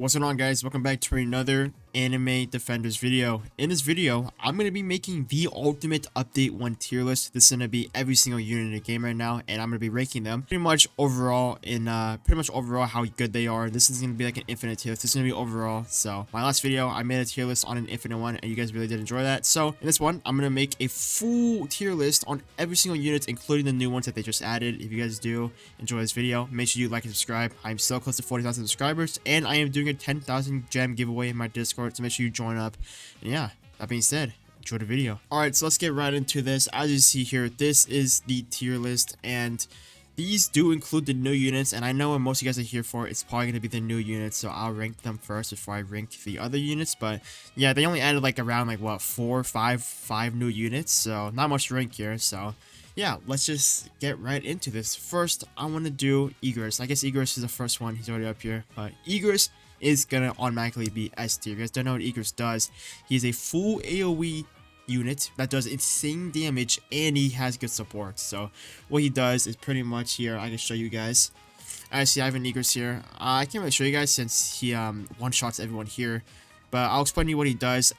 What's going on, guys? Welcome back to another anime defenders video. In this video, I'm going to be making the ultimate update 1 tier list. This is going to be every single unit in the game right now, and I'm going to be ranking them pretty much overall how good they are. This is going to be like an infinite tier list. This is going to be overall. So my last video, I made a tier list on an infinite one, and you guys really did enjoy that. So in this one, I'm going to make a full tier list on every single unit, including the new ones that they just added. If you guys do enjoy this video, make sure you like and subscribe. I'm still close to 40,000 subscribers, and I am doing a 10,000 gem giveaway in my Discord, so make sure you join up. And yeah, that being said, enjoy the video. Alright, so let's get right into this. As you see here, this is the tier list, and these do include the new units, and I know what most of you guys are here for. It's probably going to be the new units, so I'll rank them first before I rank the other units. But yeah, they only added like around like what, five new units, so not much to rank here. So yeah, let's just get right into this. First, I want to do 𝐓𝐀𝐆𝐒. I guess 𝐓𝐓𝐿 is the first one. He's already up here, but 𝐓𝐓𝐿 is gonna automatically be S tier. If you guys don't know what 𝐓𝐓𝐿 does, he's a full AoE unit that does insane damage, and he has good support. So what he does is pretty much here. I can show you guys. I see I have an 𝐓𝐓𝐿 here. I can't really show you guys since he one-shots everyone here, but I'll explain to you what he does.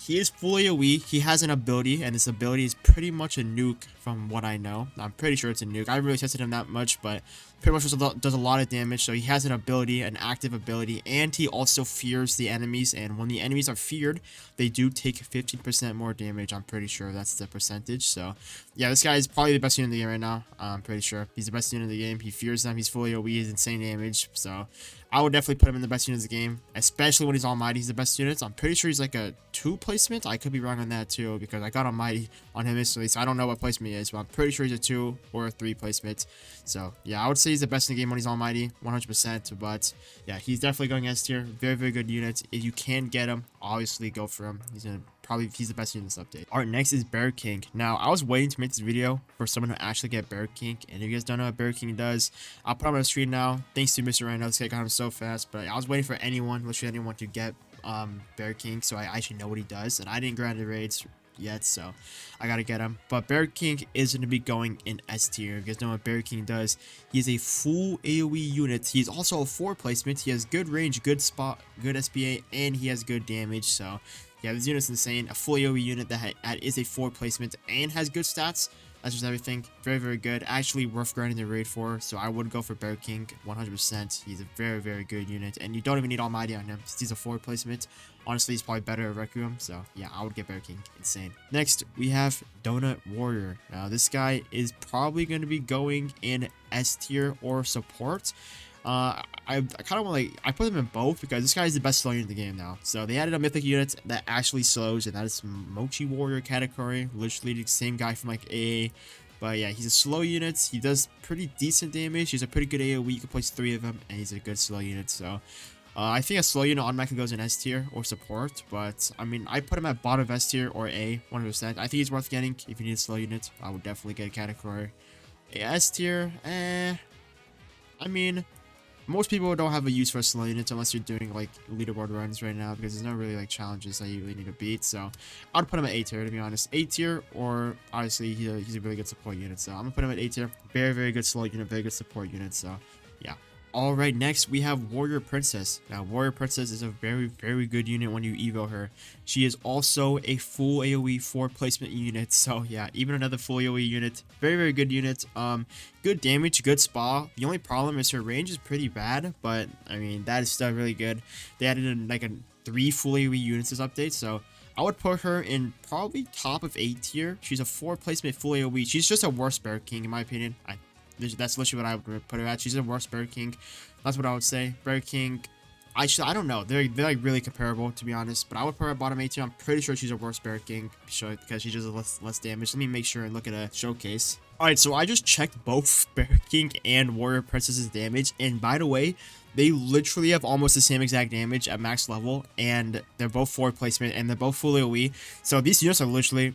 He is full AoE. He has an ability, and this ability is pretty much a nuke from what I know. I'm pretty sure it's a nuke. I haven't really tested him that much, but pretty much does a lot of damage. So he has an ability, an active ability, and he also fears the enemies. And when the enemies are feared, they do take 15% more damage. I'm pretty sure that's the percentage. So yeah, this guy is probably the best unit in the game right now. I'm pretty sure he's the best unit in the game. He fears them. He's full AoE. He's insane damage. So I would definitely put him in the best unit of the game, especially when he's Almighty. He's the best unit. I'm pretty sure he's like a 2 placement. I could be wrong on that too, because I got Almighty on him instantly, so I don't know what placement he is, but I'm pretty sure he's a 2 or a 3 placement. So yeah, I would say he's the best in the game when he's Almighty, 100%. But yeah, he's definitely going S tier. Very, very good unit. If you can get him, obviously go for him. He's the best unit in this update. Alright, next is 𝐓𝐀𝐿. Now, I was waiting to make this video for someone to actually get 𝐓𝐀𝐿, and if you guys don't know what 𝐓𝐀𝐿 does, I'll put him on the screen now. Thanks to Mr. Rhino, this guy got him so fast, but I was waiting for anyone, literally anyone, to get 𝐓𝐀𝐿, so I actually know what he does, and I didn't grant the raids yet, so I gotta get him. But 𝐓𝐀𝐿 is going to be going in S tier. If you guys know what 𝐓𝐀𝐿 does, he's a full AoE unit. He's also a 4 placement. He has good range, good spot, good SPA, and he has good damage. So yeah, this unit's insane. A full AoE unit that is a 4 placement and has good stats. That's just everything. Very, very good. Actually worth grinding the raid for, so I would go for 𝐓𝐀𝐿 100%. He's a very, very good unit, and you don't even need Almighty on him. He's a 4 placement. Honestly, he's probably better at Requiem, so yeah, I would get 𝐓𝐀𝐿. Insane. Next, we have Donut Warrior. Now, this guy is probably going to be going in S tier or support. I kind of want I put them in both because this guy is the best slow unit in the game now. So they added a mythic unit that actually slows, and that is Mochi Warrior category. Literally the same guy from like AA. But yeah, he's a slow unit. He does pretty decent damage. He's a pretty good AoE. You can place 3 of him, and he's a good slow unit. So I think a slow unit automatically goes in S tier or support. But I mean, I put him at bottom of S tier or A, 100%. I think he's worth getting. If you need a slow unit, I would definitely get a category. S tier, I mean, most people don't have a use for slow units unless you're doing like leaderboard runs right now, because there's no really like challenges that you really need to beat. So I'd put him at A tier, to be honest. A tier, or obviously he's a really good support unit. So I'm gonna put him at A tier. Very, very good slow unit, very good support unit. So yeah. Alright, next we have Warrior Princess. Now, Warrior Princess is a very, very good unit when you evo her. She is also a full AoE 4 placement unit. So yeah, even another full AoE unit. Very, very good unit. Good damage, good spa. The only problem is her range is pretty bad, but I mean, that is still really good. They added in like 3 full AoE units this update, so I would put her in probably top of A tier. She's a 4 placement full AoE. She's just a worse 𝐓𝐀𝐿 in my opinion. That's literally what I would put her at. She's a worse 𝐓𝐿. That's what I would say. 𝐓𝐿. Actually, I don't know. They're like really comparable, to be honest. But I would put her at bottom A tier. I'm pretty sure she's a worse 𝐓𝐿 because she does less damage. Let me make sure and look at a showcase. Alright, so I just checked both 𝐓𝐿 and Warrior Princess's damage. And by the way, they literally have almost the same exact damage at max level. And they're both 4 placement, and they're both full AoE. So these units are literally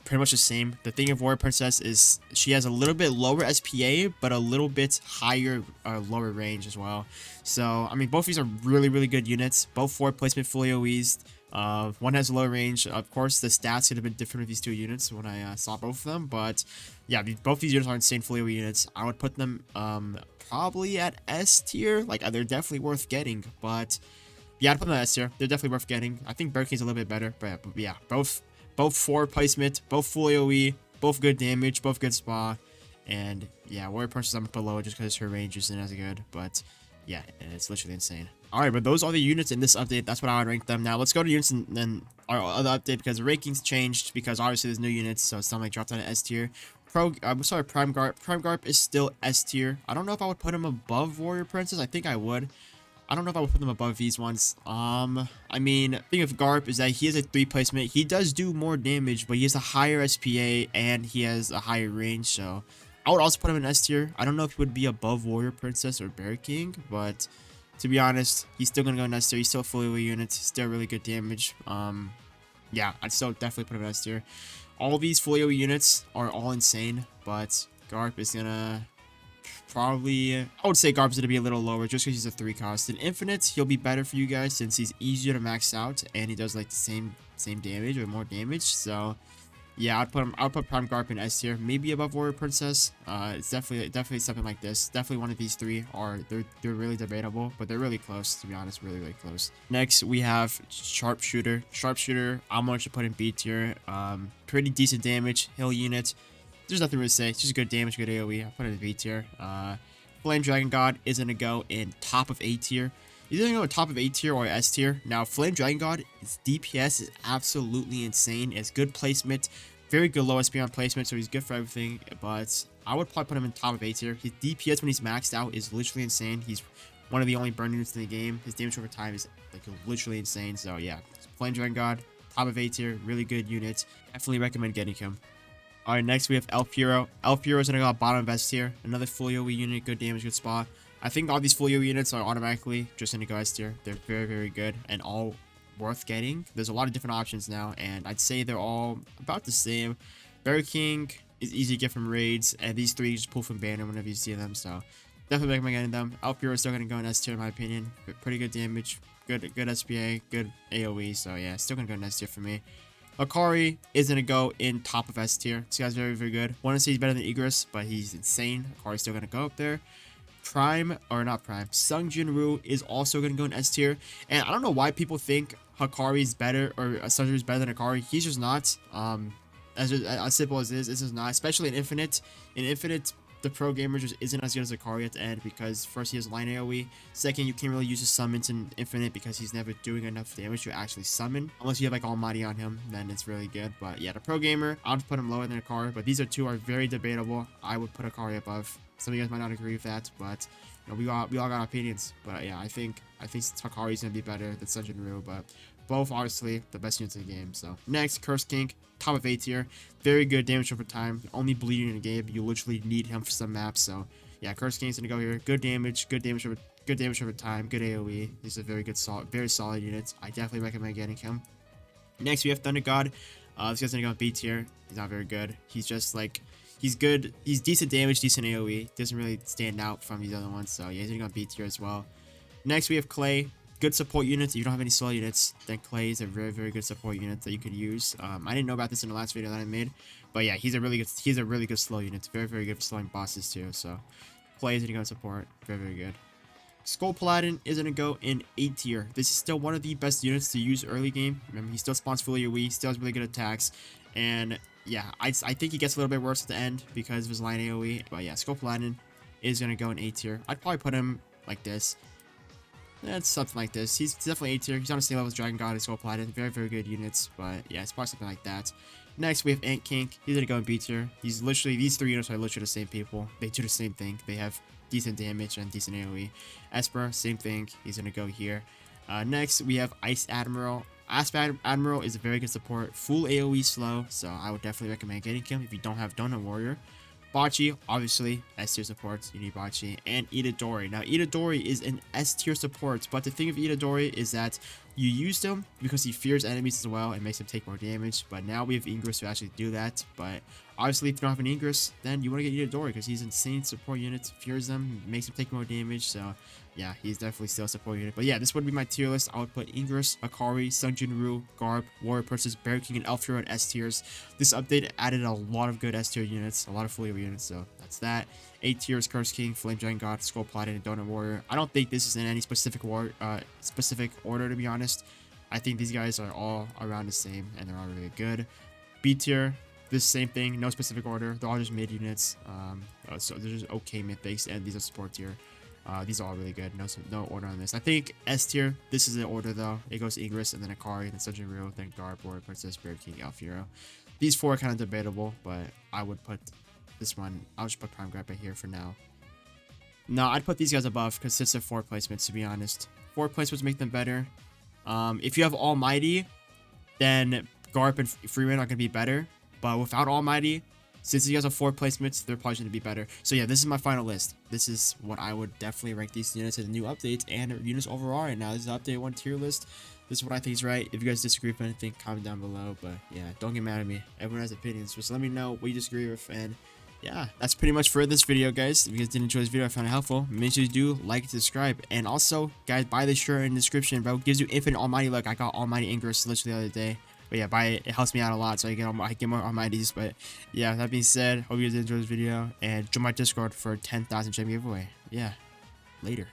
pretty much the same. The thing of Warrior Princess is she has a little bit lower SPA, but a little bit higher lower range as well. So I mean, both of these are really, really good units. Both 4 placement full AoEs. One has a low range. Of course, the stats could have been different with these two units when I saw both of them, but yeah, both these units are insane fully AoE units. I would put them probably at S tier. Like, they're definitely worth getting, but yeah, I'd put them at S tier. They're definitely worth getting. I think 𝐓𝐀𝐆𝐒 is a little bit better, but yeah, both forward placement, both full AoE, both good damage, both good spa, and yeah, Warrior Princess I'm below just because her range isn't as good, but yeah, it's literally insane. Alright, but those are the units in this update. That's what I would rank them. Now, let's go to units and then our other update, because the rankings changed, because obviously there's new units, so it's not like dropped down to S tier. I'm sorry, Prime Garp is still S tier. I don't know if I would put him above Warrior Princess. I think I would. I don't know if I would put them above these ones. I mean, thing of Garp is that he has a 3 placement. He does do more damage, but he has a higher SPA and he has a higher range, so I would also put him in S tier. I don't know if he would be above Warrior Princess or 𝐓𝐀𝐆𝐒, but to be honest, he's still gonna go in S tier. He's still fully AoE units, still really good damage. Yeah, I'd still definitely put him in S tier. All these fully AoE units are all insane, but Garp is gonna probably, I would say Garp's gonna be a little lower just because he's a 3 cost. In Infinite, he'll be better for you guys since he's easier to max out and he does like the same damage or more damage. So yeah, I'd put Prime Garp in S tier, maybe above Warrior Princess. It's definitely something like this. Definitely one of these 3 are they're really debatable, but they're really close, to be honest, really close. Next we have Sharpshooter. Sharpshooter, I'm going to put in B tier. Pretty decent damage, hill unit. There's nothing really to say. It's just good damage, good AoE. I'll put it in B tier. Flame Dragon God is gonna go in top of A tier. He's gonna go in top of A tier or S tier. Now, Flame Dragon God, his DPS is absolutely insane. It's good placement, very good low SP on placement, so he's good for everything. But I would probably put him in top of A tier. His DPS when he's maxed out is literally insane. He's one of the only burn units in the game. His damage over time is like literally insane. So yeah, Flame Dragon God, top of A tier, really good unit. Definitely recommend getting him. Alright, next we have 𝐓𝐀𝐆𝐒. 𝐓𝐶hero is going to go bottom of S tier. Another full AoE unit, good damage, good spot. I think all these full AoE units are automatically just going to go S tier. They're very good and all worth getting. There's a lot of different options now, and I'd say they're all about the same. 𝐓𝐻 is easy to get from raids, and these 3 you just pull from banner whenever you see them, so definitely recommend getting them. 𝐓𝐻�ero is still going to go in S tier in my opinion. Pretty good damage, good SPA, good AoE, so yeah, still going to go in S tier for me. 𝐓𝐾𝐆 is going to go in top of S tier. This guy's very good. Want to say he's better than 𝐸GRIS, but he's insane. 𝐓𝐾𝐆 is still going to go up there. Sung Jin-Woo is also going to go in S tier. And I don't know why people think 𝐓𝐾𝐆 is better or Sung Jin is better than 𝐓𝐾𝐆. He's just not. As simple as it is, it's just not. Especially in Infinite. In Infinite, the pro gamer just isn't as good as 𝐓𝐾𝐆 at the end because first he has line AoE. Second, you can't really use his summons in Infinite because he's never doing enough damage to actually summon. Unless you have like Almighty on him, then it's really good. But yeah, the pro gamer, I would put him lower than 𝐓𝐾𝐆. But these two are very debatable. I would put 𝐓𝐾𝐆 above. Some of you guys might not agree with that, but you know, we all got opinions. But yeah, I think 𝐓𝐾𝐆 is gonna be better than Sung Jin-Woo, but both obviously the best units in the game. So next, 𝐶urseKing, top of A tier, very good damage over time. Only bleeding in the game. You literally need him for some maps. So yeah, 𝐶urseKing is gonna go here. Good damage over time, good AoE. He's a very solid unit. I definitely recommend getting him. Next, we have Thunder God. This guy's gonna go in B tier. He's not very good. He's just like, he's good. He's decent damage, decent AoE. Doesn't really stand out from these other ones. So yeah, he's gonna go in B tier as well. Next, we have _Clay. Good support units. If you don't have any slow units, then _Clay is a very good support unit that you could use. I didn't know about this in the last video that I made, but yeah, he's a really good slow unit. Very good for slowing bosses too. So _Clay is gonna go in support. Very good. Skull Paladin is gonna go in A tier. This is still one of the best units to use early game. Remember, he still spawns fully AoE, still has really good attacks, and yeah, I think he gets a little bit worse at the end because of his line AoE. But yeah, Skull Paladin is gonna go in A tier. I'd probably put him like this. It's something like this. He's definitely A tier. He's on the same level as Dragon God and Skull Paladin. Very good units, but yeah, it's probably something like that. Next, we have 𝐓𝐾𝐆𝐶. He's gonna go in B tier. These 3 units are literally the same people. They do the same thing. They have decent damage and decent AoE. Esper, same thing. He's gonna go here. Next, we have Ice Admiral. Ice Admiral is a very good support. Full AoE slow, so I would definitely recommend getting him if you don't have Donut Warrior. 𝐵ACHI, obviously, S tier supports. You need 𝐵ACHI. And Itadori. Now, Itadori is an S tier support, but the thing of Itadori is that you used him because he fears enemies as well and makes him take more damage. But now we have 𝐸GRIS to actually do that. But Obviously, if you don't have an Ingress, then you want to get Itadori because he's insane support unit. Fears them, makes him take more damage. So, yeah, he's definitely still a support unit. But yeah, this would be my tier list. I would put Ingress, Akari, Sunjin-Ryu, Garb, Warrior Princess, Bear King, and Elf Hero in S tiers. This update added a lot of good S tier units, a lot of fully units. So that's that. A tiers: Curse King, Flame Giant God, Skull Platinum, and Donut Warrior. I don't think this is in any specific order, to be honest. I think these guys are all around the same, and they're all really good. B tier. This same thing, no specific order. They're all just mid units. So they're just okay mythics, and these are support tier. These are all really good. No order on this. I think S tier. This is the order though. It goes Ingress and then Akari, then Sunjin-Ryu, then Garb, Warrior Princess, Bear King, Elf Hero. These four are kind of debatable, but I would put this one. I'll just put Prime Grab right here for now. No, I'd put these guys above because it's their 4 placements. To be honest, 4 placements make them better. If you have Almighty, then Garb and Freeman are gonna be better. But without Almighty, since you guys have 4 placements, they're probably going to be better. So yeah, this is my final list. This is what I would definitely rank these units in the new updates and units overall right now. This is the update 1 tier list. This is what I think is right. If you guys disagree with anything, comment down below. But yeah, don't get mad at me. Everyone has opinions. Just let me know what you disagree with. And yeah, that's pretty much for this video, guys. If you guys did enjoy this video, I found it helpful, make sure you do like and subscribe. And also, guys, buy this shirt in the description, bro. It gives you infinite Almighty luck. I got Almighty Ingress literally the other day. But yeah, buy it. It helps me out a lot, so I get more Almighties. But yeah, that being said, hope you guys enjoyed this video and join my Discord for 10,000 gem giveaway. Yeah, later.